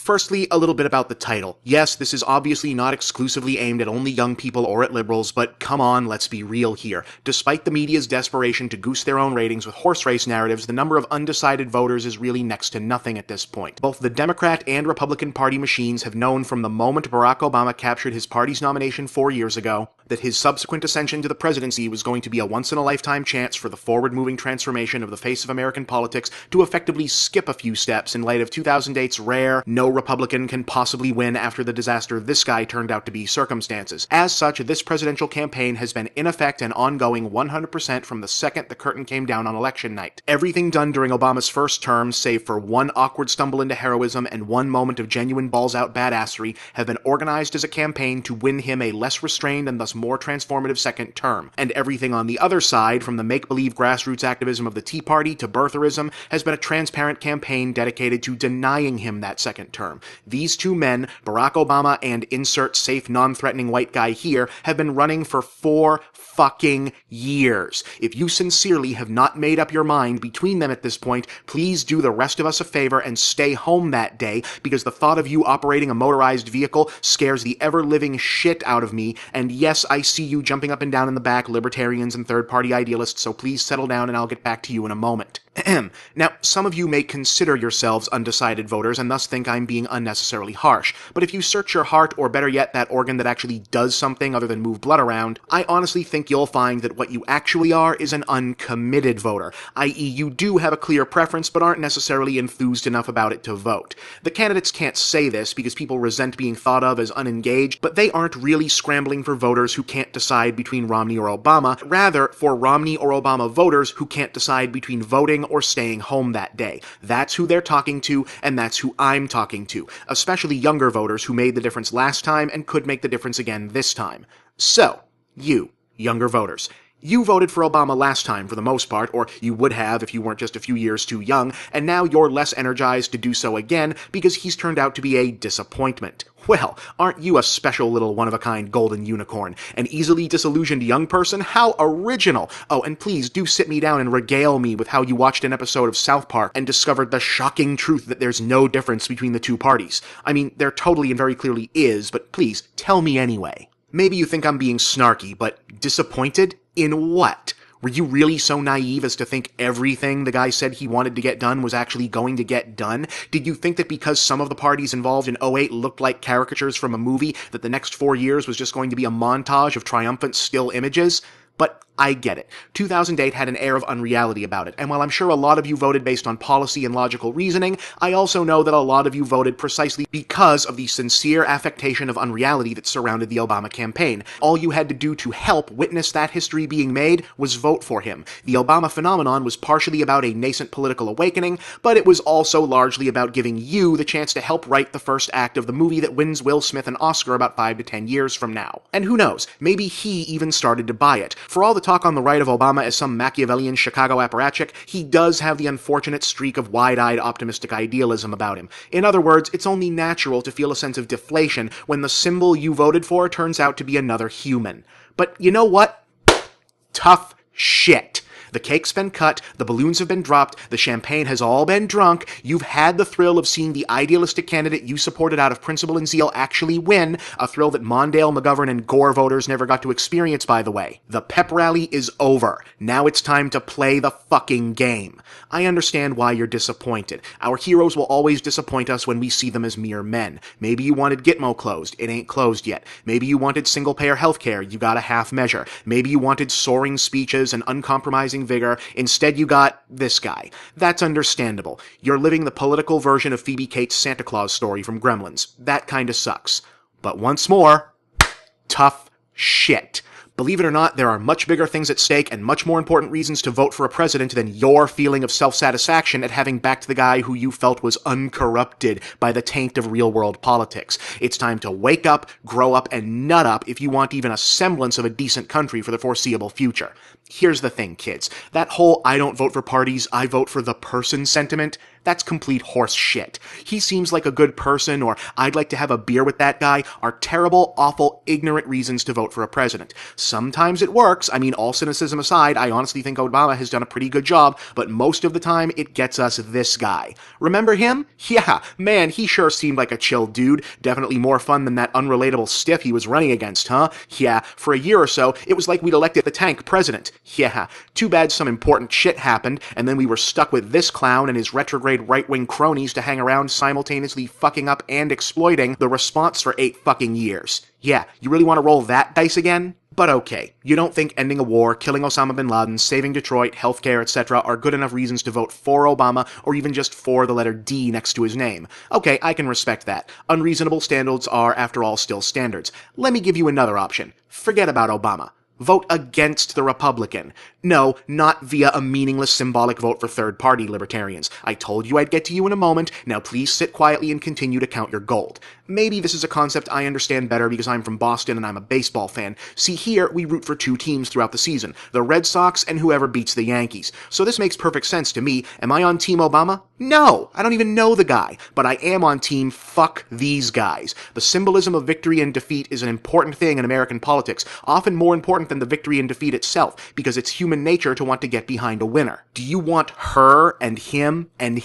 Firstly, a little bit about the title. Yes, this is obviously not exclusively aimed at only young people or at liberals, but come on, let's be real here. Despite the media's desperation to goose their own ratings with horse race narratives, the number of undecided voters is really next to nothing at this point. Both the Democrat and Republican Party machines have known from the moment Barack Obama captured his party's nomination 4 years ago that his subsequent ascension to the presidency was going to be a once-in-a-lifetime chance for the forward-moving transformation of the face of American politics to effectively skip a few steps in light of 2008's rare, no Republican can possibly win after the disaster this guy turned out to be circumstances. As such, this presidential campaign has been in effect and ongoing 100% from the second the curtain came down on election night. Everything done during Obama's first term, save for one awkward stumble into heroism and one moment of genuine balls-out badassery, have been organized as a campaign to win him a less restrained and thus more transformative second term. And everything on the other side, from the make-believe grassroots activism of the Tea Party to birtherism, has been a transparent campaign dedicated to denying him that second term. These two men, Barack Obama and insert safe, non-threatening white guy here, have been running for 4 fucking years. If you sincerely have not made up your mind between them at this point, please do the rest of us a favor and stay home that day, because the thought of you operating a motorized vehicle scares the ever-living shit out of me, and yes, I see you jumping up and down in the back, libertarians and third-party idealists, so please settle down and I'll get back to you in a moment. Now, some of you may consider yourselves undecided voters and thus think I'm being unnecessarily harsh, but if you search your heart, or better yet, that organ that actually does something other than move blood around, I honestly think you'll find that what you actually are is an uncommitted voter, i.e. you do have a clear preference but aren't necessarily enthused enough about it to vote. The candidates can't say this because people resent being thought of as unengaged, but they aren't really scrambling for voters who can't decide between Romney or Obama, rather for Romney or Obama voters who can't decide between voting or staying home that day. That's who they're talking to, and that's who I'm talking to, especially younger voters who made the difference last time and could make the difference again this time. So, you, younger voters, you voted for Obama last time for the most part, or you would have if you weren't just a few years too young, and now you're less energized to do so again because he's turned out to be a disappointment. Well, aren't you a special little one-of-a-kind golden unicorn? An easily disillusioned young person? How original! Oh, and please do sit me down and regale me with how you watched an episode of South Park and discovered the shocking truth that there's no difference between the two parties. I mean, there totally and very clearly is, but please, tell me anyway. Maybe you think I'm being snarky, but disappointed? In what? Were you really so naive as to think everything the guy said he wanted to get done was actually going to get done? Did you think that because some of the parties involved in '08 looked like caricatures from a movie, that the next 4 years was just going to be a montage of triumphant still images? But I get it. 2008 had an air of unreality about it, and while I'm sure a lot of you voted based on policy and logical reasoning, I also know that a lot of you voted precisely because of the sincere affectation of unreality that surrounded the Obama campaign. All you had to do to help witness that history being made was vote for him. The Obama phenomenon was partially about a nascent political awakening, but it was also largely about giving you the chance to help write the first act of the movie that wins Will Smith an Oscar about 5 to 10 years from now. And who knows, maybe he even started to buy it. For all the talk on the right of Obama as some Machiavellian Chicago apparatchik, he does have the unfortunate streak of wide-eyed optimistic idealism about him. In other words, it's only natural to feel a sense of deflation when the symbol you voted for turns out to be another human. But you know what? Tough shit. The cake's been cut, the balloons have been dropped, the champagne has all been drunk, you've had the thrill of seeing the idealistic candidate you supported out of principle and zeal actually win, a thrill that Mondale, McGovern, and Gore voters never got to experience, by the way. The pep rally is over. Now it's time to play the fucking game. I understand why you're disappointed. Our heroes will always disappoint us when we see them as mere men. Maybe you wanted Gitmo closed. It ain't closed yet. Maybe you wanted single-payer healthcare. You got a half measure. Maybe you wanted soaring speeches and uncompromising vigor. Instead, you got this guy. That's understandable. You're living the political version of Phoebe Cates' Santa Claus story from Gremlins. That kinda sucks. But once more, tough shit. Believe it or not, there are much bigger things at stake and much more important reasons to vote for a president than your feeling of self-satisfaction at having backed the guy who you felt was uncorrupted by the taint of real-world politics. It's time to wake up, grow up, and nut up if you want even a semblance of a decent country for the foreseeable future. Here's the thing, kids. That whole I don't vote for parties, I vote for the person sentiment, That's complete horse shit. He seems like a good person, or I'd like to have a beer with that guy, are terrible, awful, ignorant reasons to vote for a president. Sometimes it works. I mean, all cynicism aside, I honestly think Obama has done a pretty good job, but most of the time it gets us this guy. Remember him? Yeah, man, he sure seemed like a chill dude. Definitely more fun than that unrelatable stiff he was running against, huh? Yeah, for a year or so, it was like we'd elected the tank president. Yeah, too bad some important shit happened, and then we were stuck with this clown and his retrograde right-wing cronies to hang around simultaneously fucking up and exploiting the response for 8 fucking years. Yeah, you really want to roll that dice again? But okay, you don't think ending a war, killing Osama bin Laden, saving Detroit, healthcare, etc. are good enough reasons to vote for Obama, or even just for the letter D next to his name. Okay, I can respect that. Unreasonable standards are, after all, still standards. Let me give you another option. Forget about Obama. Vote against the Republican. No, not via a meaningless symbolic vote for third-party libertarians. I told you I'd get to you in a moment. Now please sit quietly and continue to count your gold. Maybe this is a concept I understand better because I'm from Boston and I'm a baseball fan. See, here we root for 2 teams throughout the season, the Red Sox and whoever beats the Yankees. So this makes perfect sense to me. Am I on Team Obama? No, I don't even know the guy, but I am on Team fuck these guys. The symbolism of victory and defeat is an important thing in American politics, often more important than the victory and defeat itself, because it's human nature to want to get behind a winner. Do you want her and him and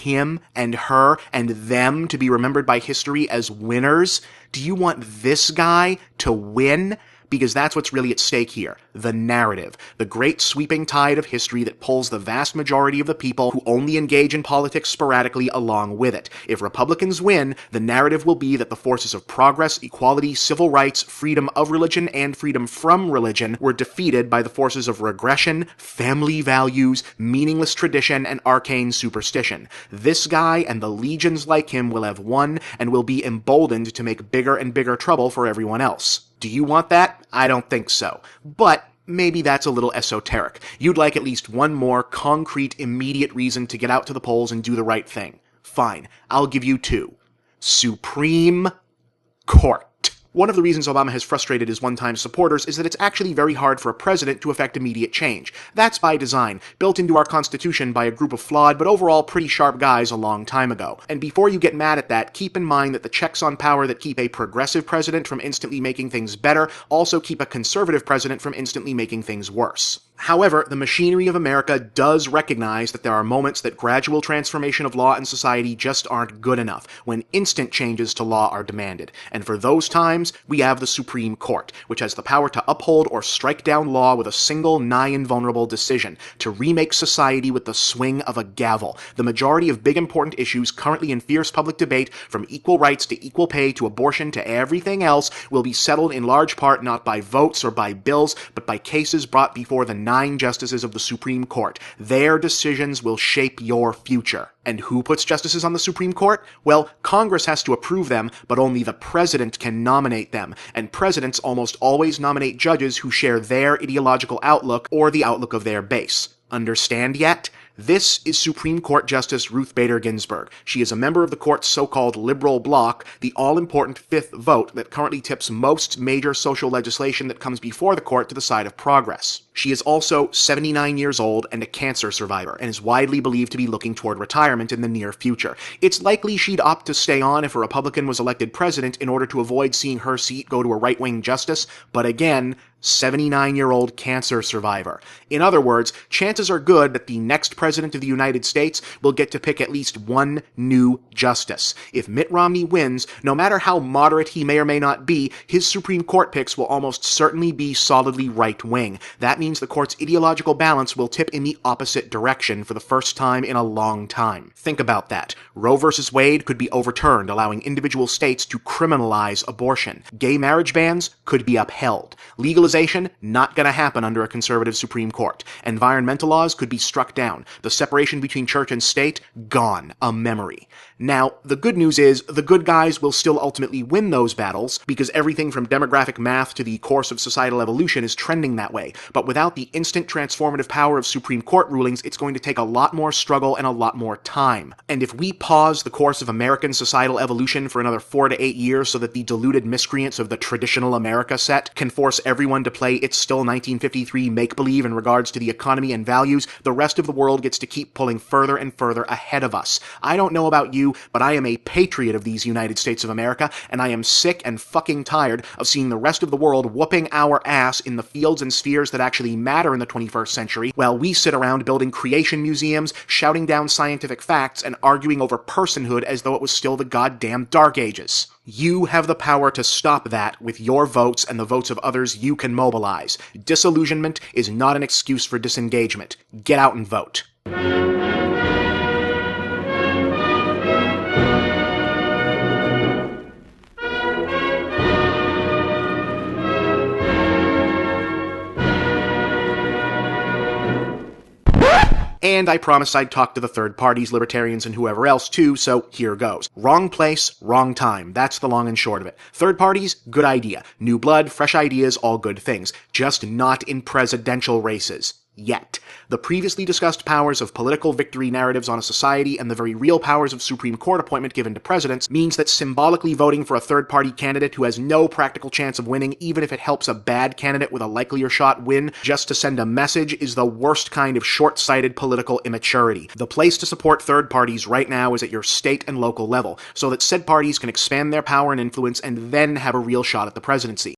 her and them to be remembered by history as winners? Do you want this guy to win? Because that's what's really at stake here. The narrative. The great sweeping tide of history that pulls the vast majority of the people who only engage in politics sporadically along with it. If Republicans win, the narrative will be that the forces of progress, equality, civil rights, freedom of religion, and freedom from religion were defeated by the forces of regression, family values, meaningless tradition, and arcane superstition. This guy and the legions like him will have won and will be emboldened to make bigger and bigger trouble for everyone else. Do you want that? I don't think so. But maybe that's a little esoteric. You'd like at least one more concrete, immediate reason to get out to the polls and do the right thing. Fine, I'll give you 2. Supreme Court. One of the reasons Obama has frustrated his one-time supporters is that it's actually very hard for a president to effect immediate change. That's by design, built into our Constitution by a group of flawed but overall pretty sharp guys a long time ago. And before you get mad at that, keep in mind that the checks on power that keep a progressive president from instantly making things better also keep a conservative president from instantly making things worse. However, the machinery of America does recognize that there are moments that gradual transformation of law and society just aren't good enough, when instant changes to law are demanded. And for those times, we have the Supreme Court, which has the power to uphold or strike down law with a single, nigh-invulnerable decision, to remake society with the swing of a gavel. The majority of big important issues currently in fierce public debate, from equal rights to equal pay to abortion to everything else, will be settled in large part not by votes or by bills, but by cases brought before the 9 justices of the Supreme Court. Their decisions will shape your future. And who puts justices on the Supreme Court? Well, Congress has to approve them, but only the president can nominate them. And presidents almost always nominate judges who share their ideological outlook or the outlook of their base. Understand yet? This is Supreme Court Justice Ruth Bader Ginsburg. She is a member of the court's so-called liberal bloc, the all-important 5th vote that currently tips most major social legislation that comes before the court to the side of progress. She is also 79 years old and a cancer survivor, and is widely believed to be looking toward retirement in the near future. It's likely she'd opt to stay on if a Republican was elected president in order to avoid seeing her seat go to a right-wing justice, but again, 79-year-old cancer survivor. In other words, chances are good that the next president of the United States will get to pick at least one new justice. If Mitt Romney wins, no matter how moderate he may or may not be, his Supreme Court picks will almost certainly be solidly right-wing. That means the court's ideological balance will tip in the opposite direction for the first time in a long time. Think about that. Roe v. Wade could be overturned, allowing individual states to criminalize abortion. Gay marriage bans could be upheld. Legalization not gonna happen under a conservative Supreme Court. Environmental laws could be struck down. The separation between church and state, gone. A memory. Now, the good news is, the good guys will still ultimately win those battles, because everything from demographic math to the course of societal evolution is trending that way. But with without the instant transformative power of Supreme Court rulings, it's going to take a lot more struggle and a lot more time. And if we pause the course of American societal evolution for another 4 to 8 years so that the deluded miscreants of the traditional America set can force everyone to play It's Still 1953 make-believe in regards to the economy and values, the rest of the world gets to keep pulling further and further ahead of us. I don't know about you, but I am a patriot of these United States of America, and I am sick and fucking tired of seeing the rest of the world whooping our ass in the fields and spheres that actually matter in the 21st century, while we sit around building creation museums, shouting down scientific facts, and arguing over personhood as though it was still the goddamn Dark Ages. You have the power to stop that with your votes and the votes of others you can mobilize. Disillusionment is not an excuse for disengagement. Get out and vote. And I promised I'd talk to the third parties, libertarians, and whoever else too, so here goes. Wrong place, wrong time. That's the long and short of it. Third parties, good idea. New blood, fresh ideas, all good things. Just not in presidential races. Yet. The previously discussed powers of political victory narratives on a society and the very real powers of Supreme Court appointment given to presidents means that symbolically voting for a third-party candidate who has no practical chance of winning, even if it helps a bad candidate with a likelier shot win, just to send a message, is the worst kind of short-sighted political immaturity. The place to support third parties right now is at your state and local level, so that said parties can expand their power and influence and then have a real shot at the presidency.